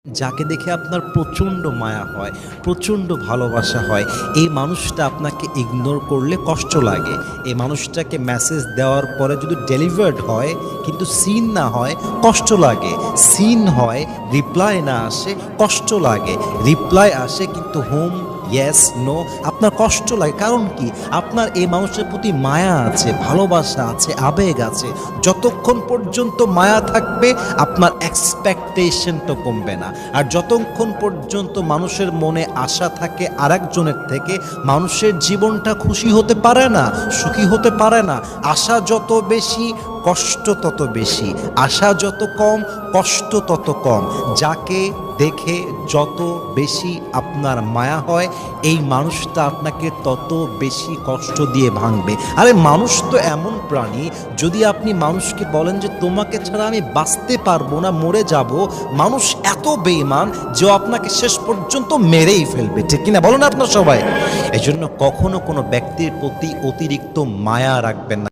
যাকে দেখে আপনার প্রচণ্ড মায়া হয়, প্রচণ্ড ভালোবাসা হয়, এই মানুষটা আপনাকে ইগনোর করলে কষ্ট লাগে। এই মানুষটাকে মেসেজ দেওয়ার পরে যদি ডেলিভার্ড হয় কিন্তু সিন না হয়, কষ্ট লাগে। সিন হয়, রিপ্লাই না আসে, কষ্ট লাগে। রিপ্লাই আসে কিন্তু হোম, ইয়েস, নো, আপনার কষ্ট লাগে। কারণ কি? আপনার এই মানুষের প্রতি মায়া আছে, ভালোবাসা আছে, আবেগ আছে। যতক্ষণ পর্যন্ত মায়া থাকবে আপনার এক্সপেকটেশনটা কমবে না। আর যতক্ষণ পর্যন্ত মানুষের মনে আশা থাকে আরেকজনের থেকে, মানুষের জীবনটা খুশি হতে পারে না, সুখী হতে পারে না। আশা যত বেশি, কষ্ট তত বেশি। আশা যত কম, কষ্ট তত কম। যাকে দেখে যত বেশি আপনার মায়া হয়, এই মানুষটা আপনাকে তত বেশি কষ্ট দিয়ে ভাঙবে। আরে মানুষ তো এমন প্রাণী, যদি আপনি মানুষকে বলেন যে তোমাকে ছাড়া আমি বাঁচতে পারবো না, মরে যাব, মানুষ এত বেঈমান যে আপনাকে শেষ পর্যন্ত মেরেই ফেলবে। ঠিক কিনা বলেন আপনার সবাই? এই জন্য কখনো কোনো ব্যক্তির প্রতি অতিরিক্ত মায়া রাখবেন না।